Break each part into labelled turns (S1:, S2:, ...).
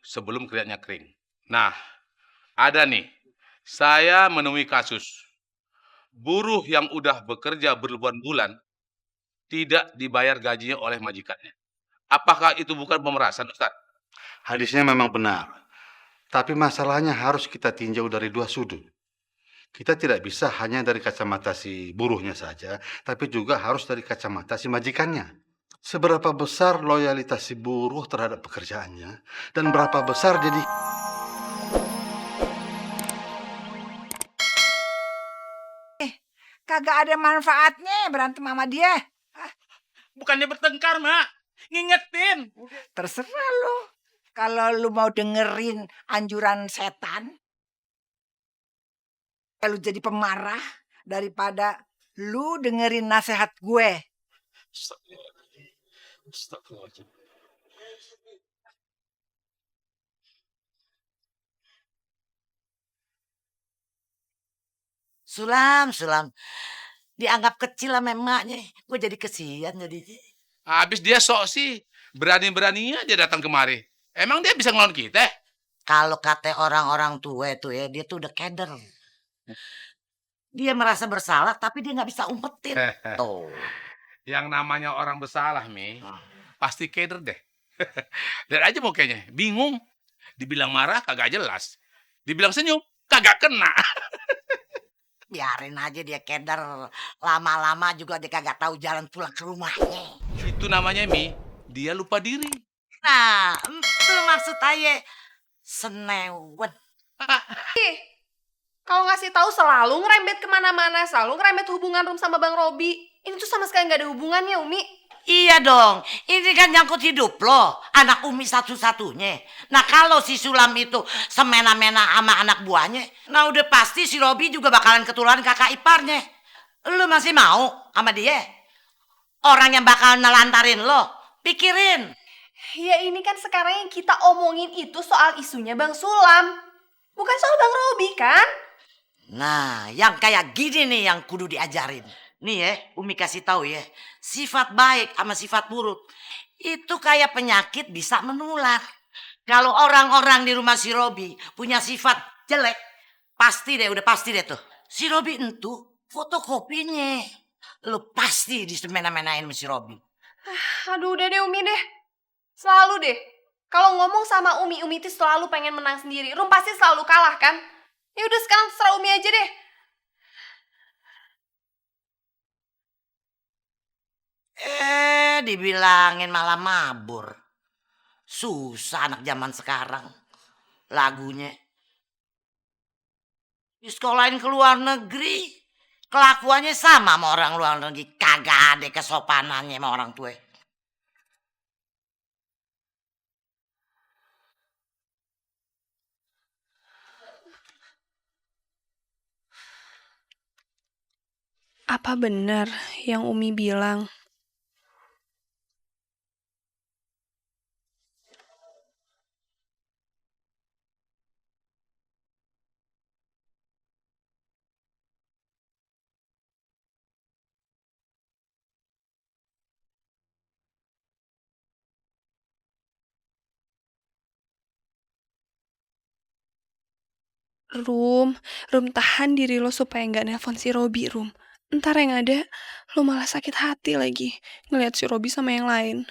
S1: sebelum keringatnya kering. Nah, ada nih, saya menemui kasus buruh yang udah bekerja berbulan-bulan tidak dibayar gajinya oleh majikannya. Apakah itu bukan pemerasan, Ustaz?
S2: Hadisnya memang benar, tapi masalahnya harus kita tinjau dari dua sudut. Kita tidak bisa hanya dari kacamata si buruhnya saja, tapi juga harus dari kacamata si majikannya. Seberapa besar loyalitas si buruh terhadap pekerjaannya, dan berapa besar jadi...
S3: Kagak ada manfaatnya berantem sama dia.
S4: Bukannya bertengkar, Mak. Ngingetin.
S3: Terserah lu. Kalau lu mau dengerin anjuran setan, lu jadi pemarah daripada lu dengerin nasihat gue.
S4: Astagfirullahaladzim.
S5: Sulam. Dianggap kecil sama emaknya. Gue jadi kesian jadinya.
S1: Habis dia sok sih, berani-beraninya dia datang kemari. Emang dia bisa ngelawan kita?
S5: Kalau kata orang-orang tua itu ya, dia tuh udah keder. Dia merasa bersalah tapi dia nggak bisa umpetin. Tuh.
S1: Yang namanya orang bersalah, Mi, pasti keder deh. Lihat aja mukanya, bingung. Dibilang marah kagak jelas. Dibilang senyum kagak kena.
S5: Biarin aja dia keder. Lama-lama juga dia kagak tahu jalan pulang ke rumahnya.
S1: Itu namanya, Mi, dia lupa diri.
S5: Nah, itu maksud aja senewet.
S6: Kalau ngasih tahu selalu ngerembet kemana-mana, selalu ngerembet hubungan Rum sama Bang Robi. Ini tuh sama sekali nggak ada hubungannya, Umi.
S5: Iya dong, ini kan nyangkut hidup lo, anak Umi satu-satunya. Nah kalau si Sulam itu semena-mena sama anak buahnya, nah udah pasti si Robi juga bakalan ketularan kakak iparnya. Lo masih mau sama dia? Orang yang bakalan nelantarin lo, pikirin.
S6: Ya ini kan sekarang yang kita omongin itu soal isunya Bang Sulam. Bukan soal Bang Robi kan?
S5: Nah, yang kayak gini nih yang kudu diajarin. Nih ya, Umi kasih tahu ya, sifat baik sama sifat buruk itu kayak penyakit bisa menular. Kalau orang-orang di rumah si Robi punya sifat jelek, udah pasti deh tuh. Si Robi itu fotokopinya. Lu pasti disemena-menain sama si Robi.
S6: Aduh udah deh Umi deh. Selalu deh. Kalau ngomong sama Umi itu selalu pengen menang sendiri. Rum pasti selalu kalah kan? Ya udah sekarang terserah Umi aja deh.
S5: Dibilangin malah mabur. Susah anak zaman sekarang. Lagunya. Di sekolahin ke luar negeri. Kelakuannya sama sama orang luar negeri. Kagak ada kesopanannya sama orang tua.
S6: Apa benar yang Umi bilang? Rum tahan diri lo supaya nggak nelpon si Robi, Rum. Ntar yang ada, lo malah sakit hati lagi ngeliat si Robi sama yang lain.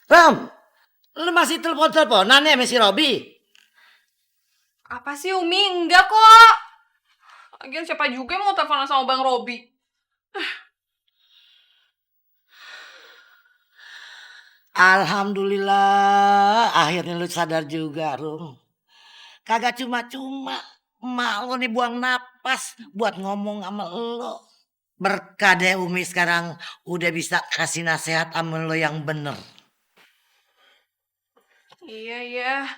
S5: Rom, lu masih telepon-teleponan ya sama si Robi?
S6: Apa sih Umi? Enggak kok. Lagian siapa juga yang mau teleponan sama Bang Robi?
S5: Alhamdulillah, akhirnya lu sadar juga, Rum. Kagak cuma-cuma emak lu nih buang napas buat ngomong sama lo. Berkah deh Umi sekarang udah bisa kasih nasihat sama lo yang bener.
S6: Iya.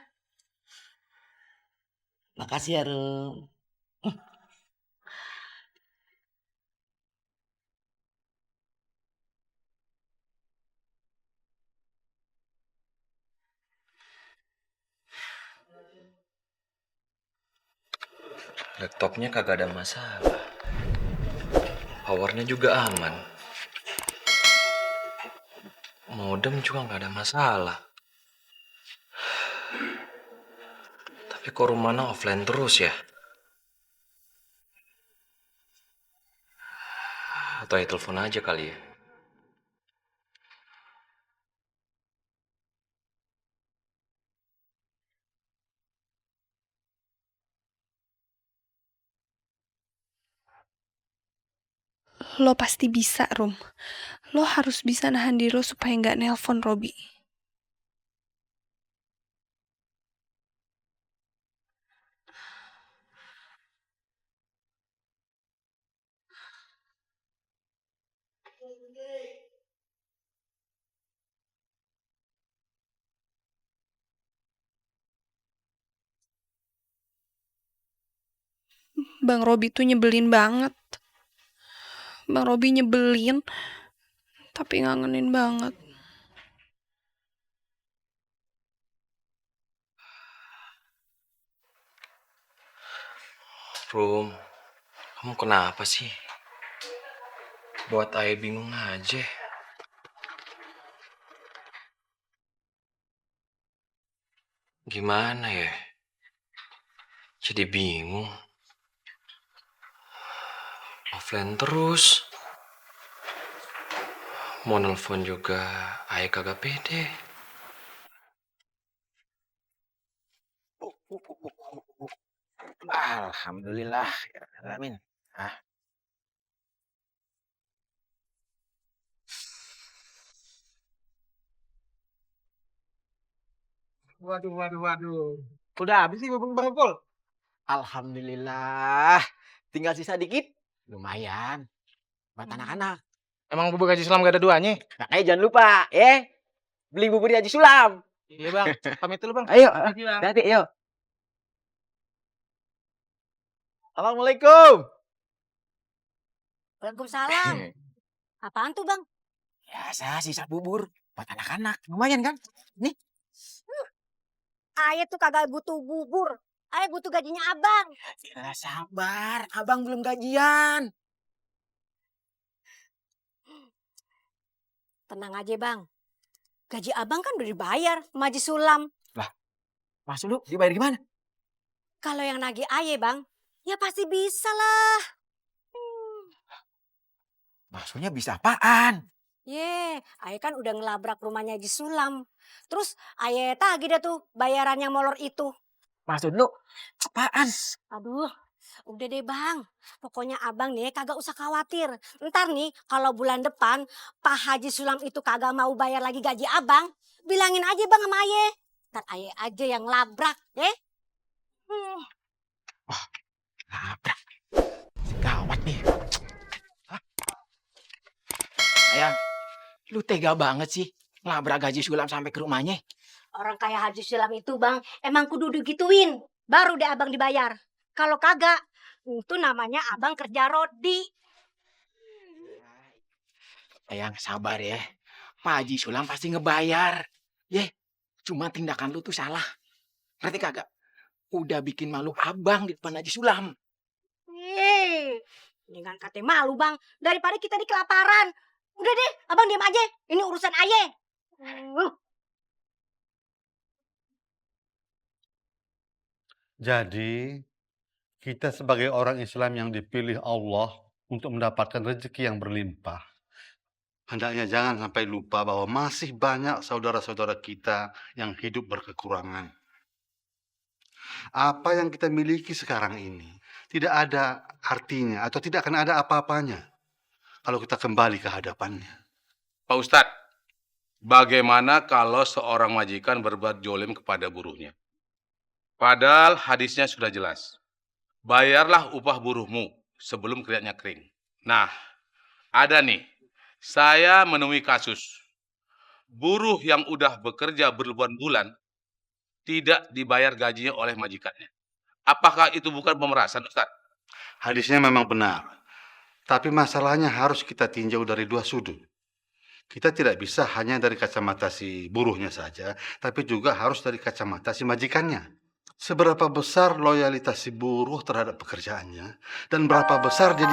S5: Makasih ya, Rum.
S7: Laptopnya kagak ada masalah. Powernya juga aman. Modem juga nggak ada masalah. Tapi kok Rumana offline terus ya? Atau ya telepon aja kali ya?
S6: Lo pasti bisa, Rum. Lo harus bisa nahan diri lo supaya nggak nelpon Robi. Bang Robi tuh nyebelin banget. Bang Robi nyebelin, tapi ngangenin banget.
S7: Rum, kamu kenapa sih? Buat Ayah bingung aja. Gimana ya? Jadi bingung. Offline terus. Mau nelfon juga Ayah kagak pede.
S8: Alhamdulillah, ya Rabbil alamin. Ah, waduh, waduh, waduh. Udah habis nih Bang Pol. Alhamdulillah. Tinggal sisa dikit. Lumayan. Buat anak-anak.
S4: Emang bubur Haji Sulam gak ada duanya?
S8: Makanya jangan lupa, beli bubur di Haji Sulam.
S4: Iya bang, pamit dulu bang.
S8: Ayo,
S4: Makasih, Bang.
S8: hati-hati, ayo. Assalamualaikum.
S9: Waalaikumsalam. Apaan tuh, Bang?
S8: Biasa sisa bubur buat anak-anak. Lumayan kan? Nih.
S9: Ayah tuh kagak butuh bubur. Ayah butuh gajinya abang.
S8: Ya sabar, abang belum gajian.
S9: Tenang aja, Bang. Gaji abang kan udah dibayar sama Haji Sulam.
S8: Maksud lu dibayar gimana?
S9: Kalau yang nagih ayah, Bang, ya pasti bisa lah.
S8: Maksudnya bisa apaan?
S9: Ayah kan udah ngelabrak rumahnya Haji Sulam. Terus ayah tagih dah tuh bayaran yang molor itu.
S8: Maksud lu apaan?
S9: Aduh, udah deh Bang. Pokoknya abang nih kagak usah khawatir. Ntar nih kalau bulan depan Pak Haji Sulam itu kagak mau bayar lagi gaji abang, bilangin aja Bang sama ayah. Ntar ayah aja yang labrak, ya.
S8: Labrak. Gawat nih. Hah? Ayang, lu tega banget sih ngelabrak Haji Sulam sampai ke rumahnya.
S9: Orang kayak Haji Sulam itu Bang, emang kudu digituin. Baru deh abang dibayar. Kalau kagak, itu namanya abang kerja rodi.
S8: Ayang sabar ya. Pak Haji Sulam pasti ngebayar. Cuma tindakan lu tuh salah. Ngerti kagak? Udah bikin malu abang di depan Haji Sulam.
S9: Dengan kata malu Bang, daripada kita di kelaparan. Udah deh, abang diam aja. Ini urusan ayah.
S2: Jadi, kita sebagai orang Islam yang dipilih Allah untuk mendapatkan rezeki yang berlimpah, hendaknya jangan sampai lupa bahwa masih banyak saudara-saudara kita yang hidup berkekurangan. Apa yang kita miliki sekarang ini tidak ada artinya atau tidak akan ada apa-apanya kalau kita kembali ke hadapannya.
S1: Pak Ustadz, bagaimana kalau seorang majikan berbuat jolim kepada buruhnya? Padahal hadisnya sudah jelas. Bayarlah upah buruhmu sebelum keringatnya kering. Nah, ada nih. Saya menemui kasus. Buruh yang udah bekerja berbulan-bulan tidak dibayar gajinya oleh majikannya. Apakah itu bukan pemerasan, Ustadz?
S2: Hadisnya memang benar, tapi masalahnya harus kita tinjau dari dua sudut. Kita tidak bisa hanya dari kacamata si buruhnya saja, tapi juga harus dari kacamata si majikannya. seberapa besar loyalitas si buruh terhadap pekerjaannya dan berapa besar dia